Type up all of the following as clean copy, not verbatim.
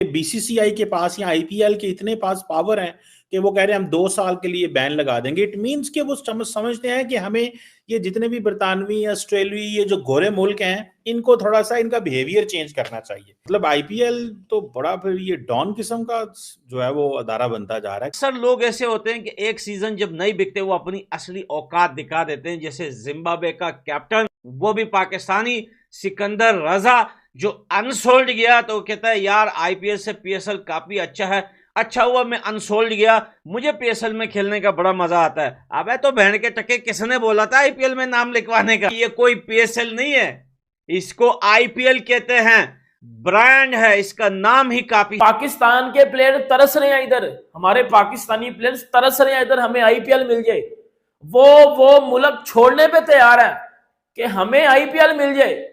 BCCI के पास या IPL के इतने पास पावर हैं कि वो कह रहे हैं हम 2 साल के लिए बैन लगा देंगे। इट मींस कि वो समझते हैं कि हमें ये जितने भी बरतानवी, ऑस्ट्रेलियाई, ये जो गोरे मुल्क हैं, इनको थोड़ा सा इनका बिहेवियर चेंज करना चाहिए। मतलब आईपीएल तो बड़ा फिर ये डॉन किस्म का जो है वो अदारा बनता जा रहा है। अक्सर लोग ऐसे होते हैं कि एक सीजन जब नहीं बिकते वो अपनी असली औकात दिखा देते हैं, जैसे जिम्बाब्वे का कैप्टन, वो भी पाकिस्तानी, सिकंदर रजा, जो अनसोल्ड गया तो कहता है यार आईपीएल से पीएसएल काफी अच्छा है, अच्छा हुआ मैं अनसोल्ड गया, मुझे पीएसएल में खेलने का बड़ा मजा आता है। अबे तो बहन के टके किसने बोला था आईपीएल में नाम लिखवाने का? ये कोई पीएसएल नहीं है, इसको आईपीएल कहते हैं, ब्रांड है, इसका नाम ही काफी। पाकिस्तान के प्लेयर तरस रहे हैं इधर, हमारे पाकिस्तानी प्लेयर्स तरस रहे हैं इधर हमें आईपीएल मिल जाए। वो मुल्क छोड़ने पे तैयार है कि हमें आईपीएल मिल जाए।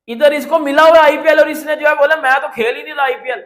इधर इसको मिला हुआ आईपीएल और इसने जो है बोला मैं तो खेल ही नहीं रहा आईपीएल।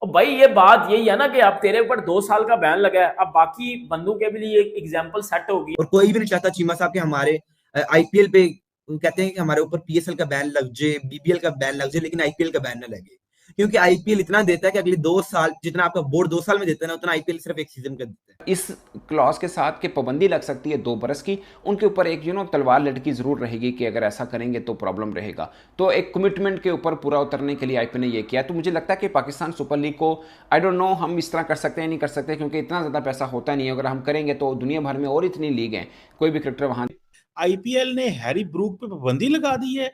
और भाई ये बात यही है ना कि अब तेरे ऊपर 2 साल का बैन लगा है, अब बाकी बंदों के भी लिए एग्जाम्पल सेट होगी। और कोई भी नहीं चाहता चीमा साहब के हमारे आईपीएल पे कहते हैं कि हमारे ऊपर पीएसएल का बैन लग जाए, बीबीएल का बैन लग जाए, लेकिन आईपीएल का बैन ना लगे, क्योंकि आईपीएल इतना देता है कि अगले 2 साल जितना आपका बोर्ड 2 साल में देता है ना, उतना आईपीएल सिर्फ एक सीजन का देता है। इस क्लॉज के साथ कि पाबंदी लग सकती है 2 बरस की, उनके ऊपर एक तलवार लटकी जरूर रहेगी कि अगर ऐसा करेंगे तो प्रॉब्लम रहेगा। तो एक कमिटमेंट के ऊपर पूरा उतरने के लिए आईपीएल ने ये किया। तो मुझे लगता है कि पाकिस्तान सुपर लीग को आई डोंट नो हम इस तरह कर सकते हैं नहीं कर सकते, क्योंकि इतना ज़्यादा पैसा होता नहीं है। अगर हम करेंगे तो दुनिया भर में और इतनी लीग हैं, कोई भी क्रिकेटर वहाँ। आईपीएल ने हैरी ब्रूक पे पाबंदी लगा दी है।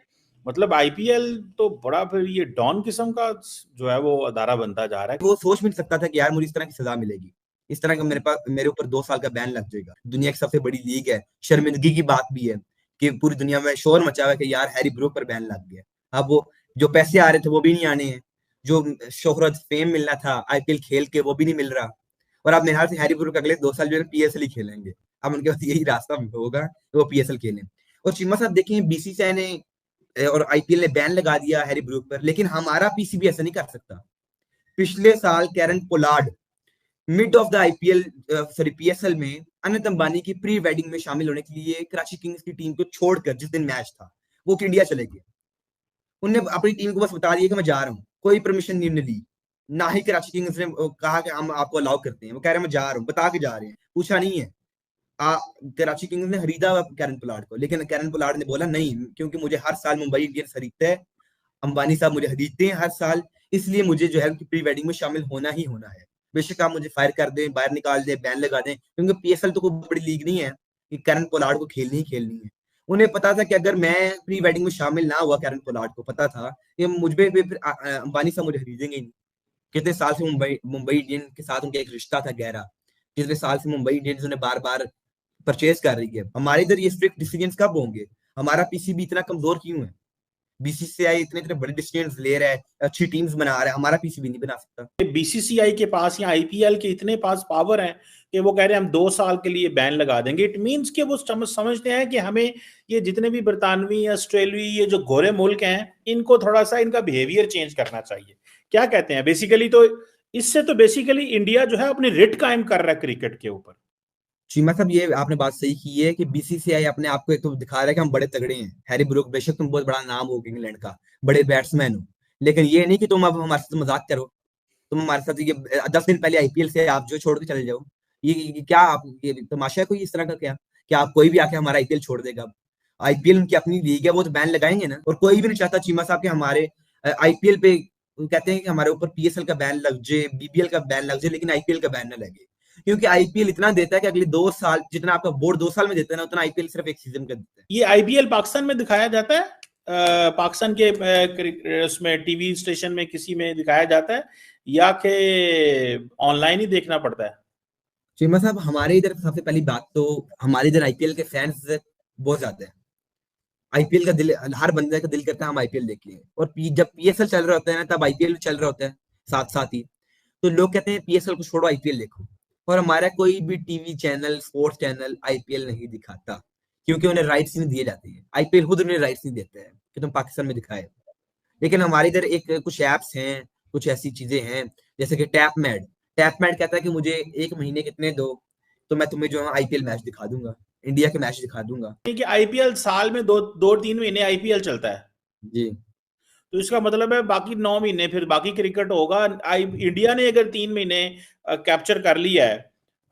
मतलब आईपीएल तो बड़ा फिर ये डॉन किस्म का जो है वो अदारा बनता जा रहा है। वो सोच भी नहीं सकता था कि यार मुझे इस तरह की सजा मिलेगी, इस तरह का मेरे ऊपर 2 साल का बैन लग जाएगा। दुनिया की सबसे बड़ी लीग है, शर्मिंदगी की बात भी है कि पूरी दुनिया में शोर मचा हुआ है कि यार हैरी ब्रूक पर बैन लग गया। अब वो जो पैसे आ रहे थे वो भी नहीं आने हैं, जो शोहरत फेम मिलना था आईपीएल खेल के वो भी नहीं मिल रहा। और अब मेरे ख्याल से हैरी ब्रूक अगले 2 साल जो है पीएसएल ही खेलेंगे। अब उनके पास यही रास्ता होगा कि वो पीएसएल खेलें। और चीमा साहब देखिए, बीसीसीआई ने और आईपीएल ने बैन लगा दिया हैरी ब्रूक पर, लेकिन हमारा पीसीबी ऐसा नहीं कर सकता। पिछले साल Kieron Pollard mid of the IPL PSL में अनंत अंबानी की प्री वेडिंग में शामिल होने के लिए कराची किंग्स की टीम को छोड़कर, जिस दिन मैच था, वो इंडिया चले गए। उन्होंने अपनी टीम को बस बता दिया कि मैं जा रहा हूँ, कोई परमिशन नहीं ली। ना ही कराची किंग्स ने कहा कि हम आपको अलाउ करते हैं, वो कह रहे हैं मैं जा रहा हूँ, बता के जा रहे हैं, पूछा नहीं है। कराची किंग्स ने खरीदा कैरन पोलार्ड को, लेकिन कैरन पोलार्ड ने बोला नहीं, क्योंकि मुझे हर साल मुंबई इंडियंस खरीदते हैं, अंबानी साहब मुझे खरीदते हैं हर साल, इसलिए मुझे जो है उनकी प्री वेडिंग में शामिल होना ही होना है। बेशक आप मुझे फायर कर दें, बाहर निकाल दें, बैन लगा दें, क्योंकि पीएसएल तो कोई बड़ी लीग नहीं है कि कैरन पोलार्ड को खेलनी ही खेलनी है। उन्हें पता था कि अगर मैं प्री वेडिंग में शामिल ना हुआ, कैरन पोलार्ड को पता था कि मुझ पे फिर अंबानी साहब मुझे खरीदेंगे नहीं। कितने साल से मुंबई इंडियंस के साथ उनका एक रिश्ता था गहरा, कितने साल से मुंबई इंडियंस उन्हें बार बार परचेज कर रही है। हमारे इधर ये स्ट्रिक्ट डिसीजंस कब होंगे? हमारा पीसीबी इतना कमजोर क्यों है? बीसीसीआई इतने इतने बड़े डिसीजंस ले रहा है, अच्छी टीम्स बना रहा है, हमारा पीसीबी नहीं बना सकता। बीसीसीआई के पास या आईपीएल के इतने पास पावर हैं कि वो कह रहे हैं हम 2 साल के लिए बैन लगा देंगे। इट मींस कि वो समझते हैं कि हमें ये जितने भी बरतानवी, ऑस्ट्रेलियाई, ये जो गोरे मुल्क हैं, इनको थोड़ा सा इनका बिहेवियर चेंज करना चाहिए। क्या कहते हैं बेसिकली? तो इससे तो बेसिकली इंडिया जो है अपनी रिट कायम कर रहा है क्रिकेट के ऊपर। चीमा साहब, ये आपने बात सही की है कि बीसीसीआई अपने आप को एक तो दिखा रहा है कि हम बड़े तगड़े हैं। हैरी ब्रूक बेशक तुम बहुत बड़ा नाम हो इंग्लैंड का, बड़े बैट्समैन हो, लेकिन ये नहीं कि तुम अब हमारे साथ मजाक करो। तुम हमारे साथ ये 10 दिन पहले आईपीएल से आप जो छोड़ के चले जाओ, ये क्या आप ये तमाशा है कोई इस तरह का? क्या आप कोई भी आके हमारा आईपीएल छोड़ देगा? आईपीएल उनकी अपनी लीग है, वो तो बैन लगाएंगे ना। और कोई भी नहीं चाहता चीमा साहब के हमारे आईपीएल पे कहते हैं कि हमारे ऊपर पीएसएल का बैन लग जाए, बीबीएल का बैन लग जाए, लेकिन आईपीएल का बैन ना लगे, क्योंकि आईपीएल इतना देता है कि अगले 2 साल जितना आपका बोर्ड 2 साल में देता है ना, उतना आईपीएल सिर्फ एक सीजन का देता है। ये आईपीएल पाकिस्तान में दिखाया जाता है, पाकिस्तान के उसमें टीवी स्टेशन में किसी में दिखाया जाता है, या कि ऑनलाइन ही देखना पड़ता है? चीमा साहब, हमारे इधर सबसे पहली बात तो हमारे इधर आईपीएल के फैंस बहुत ज्यादा है। आईपीएल का दिल, हर बंदे का दिल करता है हम आईपीएल देखें। और जब पीएसएल चल रहा होता है ना, तब आईपीएल चल रहा होता है साथ साथ ही। तो लोग कहते हैं पीएसएल को छोड़ो, आईपीएल देखो। और हमारा कोई भी TV channel, sports channel IPL नहीं दिखाता, क्योंकि उन्हें राइट्स नहीं दिए जाते हैं। आईपीएल खुद उन्हें राइट्स नहीं देता है कि तुम पाकिस्तान में दिखाए। लेकिन हमारे इधर एक कुछ ऐप्स हैं, कुछ ऐसी चीजें हैं, जैसे कि टैपमैड कहता है कि मुझे 1 महीने कितने दो, तो मैं तुम्हें जो है आईपीएल मैच दिखा दूंगा, इंडिया के मैच दिखा दूंगा। कि आईपीएल साल में 2-3 महीने आईपीएल चलता है जी। तो इसका मतलब है बाकी 9 महीने फिर बाकी क्रिकेट होगा। इंडिया ने अगर 3 महीने कैप्चर कर लिया है,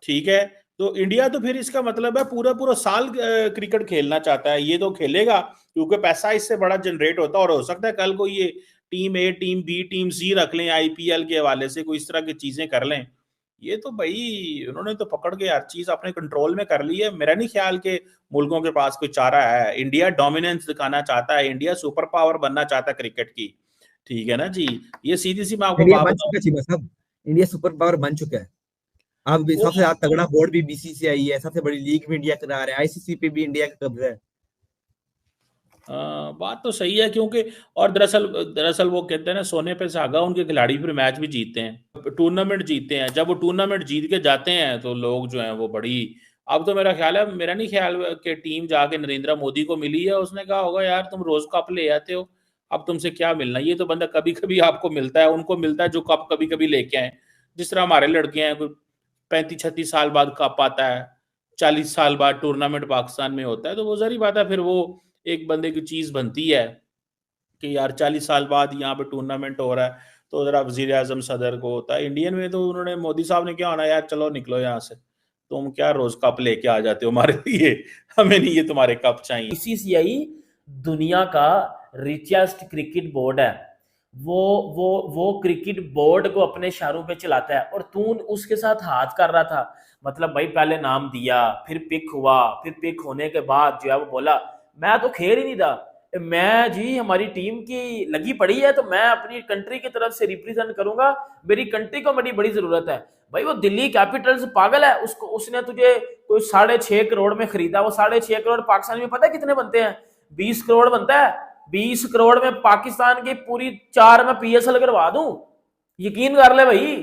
ठीक है, तो इंडिया तो फिर इसका मतलब है पूरा पूरा साल क्रिकेट खेलना चाहता है। ये तो खेलेगा क्योंकि पैसा इससे बड़ा जनरेट होता है, और हो सकता है कल को ये टीम ए, टीम बी, टीम सी रख लें आईपीएल के हवाले से, कोई इस तरह की चीजें कर लें। ये तो भाई उन्होंने तो पकड़ के हर चीज अपने कंट्रोल में कर ली है। मेरा नहीं ख्याल के मुल्कों के पास कोई चारा है। इंडिया डोमिनेंस दिखाना चाहता है, इंडिया सुपर पावर बनना चाहता है क्रिकेट की, ठीक है ना जी। ये सीधी सी मैं आपको इंडिया बात बन बताऊं। चुका है चीमा साहब, इंडिया सुपर पावर बन चुका है। अब वो सबसे ज्यादा तगड़ा बोर्ड भी बीसीसीआई है, सबसे बड़ी लीग भी इंडिया करा रहा है, आईसीसी पे भी इंडिया का कब्जा है। बात तो सही है, क्योंकि और दरअसल दरअसल वो कहते हैं ना, सोने पे सुहागा, उनके खिलाड़ी फिर मैच भी जीतते हैं, टूर्नामेंट जीतते हैं। जब वो टूर्नामेंट जीत के जाते हैं तो लोग जो हैं वो बड़ी, अब तो मेरा ख्याल है, मेरा नहीं ख्याल कि टीम जाके नरेंद्र मोदी को मिली है, उसने कहा होगा यार तुम रोज कप ले आते हो, अब तुमसे क्या मिलना। ये तो बंदा कभी कभी आपको मिलता है, उनको मिलता है जो कप कभी कभी लेके आए। जिस तरह हमारे लड़के हैं, कोई 35-36 साल बाद कप आता है, 40 साल बाद टूर्नामेंट पाकिस्तान में होता है, तो वो जरी बात है, फिर वो एक बंदे की चीज बनती है कि यार 40 साल बाद यहाँ पे टूर्नामेंट हो रहा है, तो जरा वजीर आजम सदर को होता है। इंडियन में तो उन्होंने, मोदी साहब ने क्या होना, यार चलो निकलो यहाँ से, तुम क्या रोज कप लेके आ जाते हो हमारे लिए, हमें नहीं ये तुम्हारे कप चाहिए। बीसीसीआई दुनिया का रिचेस्ट क्रिकेट बोर्ड है। वो वो क्रिकेट बोर्ड को अपने इशारों पे चलाता है, और तू उसके साथ हाथ कर रहा था। मतलब भाई पहले नाम दिया, फिर पिक हुआ, फिर पिक होने के बाद जो है वो बोला मैं तो खेल ही नहीं था, मैं जी हमारी टीम की लगी पड़ी है तो मैं अपनी कंट्री की तरफ से रिप्रेजेंट करूंगा, मेरी कंट्री को मेरी बड़ी जरूरत है। भाई वो दिल्ली कैपिटल्स पागल है, उसको उसने तुझे कोई 6.5 करोड़ में खरीदा। वो 6.5 करोड़ पाकिस्तान में पता है कितने बनते हैं? 20 करोड़ बनता है। 20 करोड़ में पाकिस्तान की पूरी 4 में पीएसएल करवा दूं, यकीन कर ले भाई।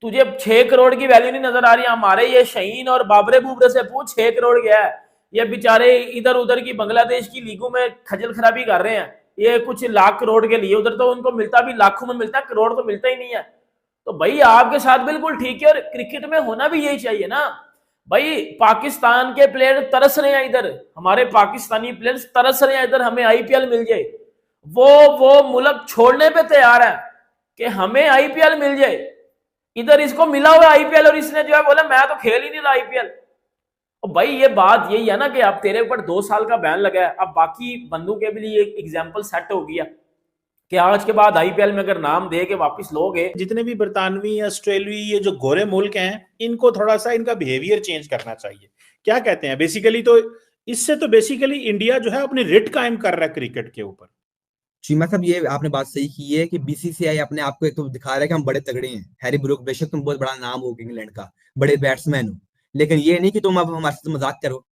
तुझे 6 करोड़ की वैल्यू नहीं नजर आ रही? हमारे ये शहीन और बाबरे बुबरे से पूछ 6 करोड़ क्या है। ये बेचारे इधर उधर की बांग्लादेश की लीगों में खजल खराबी कर रहे हैं, ये कुछ लाख करोड़ के लिए। उधर तो उनको मिलता भी लाखों में मिलता है, करोड़ तो मिलता ही नहीं है। तो भाई आपके साथ बिल्कुल ठीक है, और क्रिकेट में होना भी यही चाहिए ना भाई। पाकिस्तान के प्लेयर तरस रहे हैं इधर, हमारे पाकिस्तानी प्लेयर्स तरस रहे हैं इधर, हमें आईपीएल मिल जाए। वो मुल्क छोड़ने पे तैयार है कि हमें आईपीएल मिल जाए। इधर इसको मिला हुआ आईपीएल, और इसने जो है बोला मैं तो खेल ही नहीं रहा आईपीएल। और भाई ये बात यही है ना कि अब तेरे ऊपर 2 साल का बैन लगा है, अब बाकी बंदों के लिए एक एग्जाम्पल सेट हो गया कि आज के बाद आईपीएल में अगर नाम दे के वापस लोगे। जितने भी बरतानवी, ऑस्ट्रेलियाई, ये जो गोरे मुल्क हैं, इनको थोड़ा सा इनका बिहेवियर चेंज करना चाहिए। क्या कहते हैं बेसिकली, तो इससे तो बेसिकली इंडिया जो है अपनी रिट कायम कर रहा है क्रिकेट के ऊपर। चीमा साहब ये आपने बात सही की है कि बीसीसीआई अपने आप को एक तो दिखा रहा है कि हम बड़े तगड़े हैं। हैरी ब्रूक बेशक तुम बहुत बड़ा नाम हो इंग्लैंड का, बड़े बैट्समैन हो, लेकिन ये नहीं कि तुम अब हमारे साथ मजाक करो।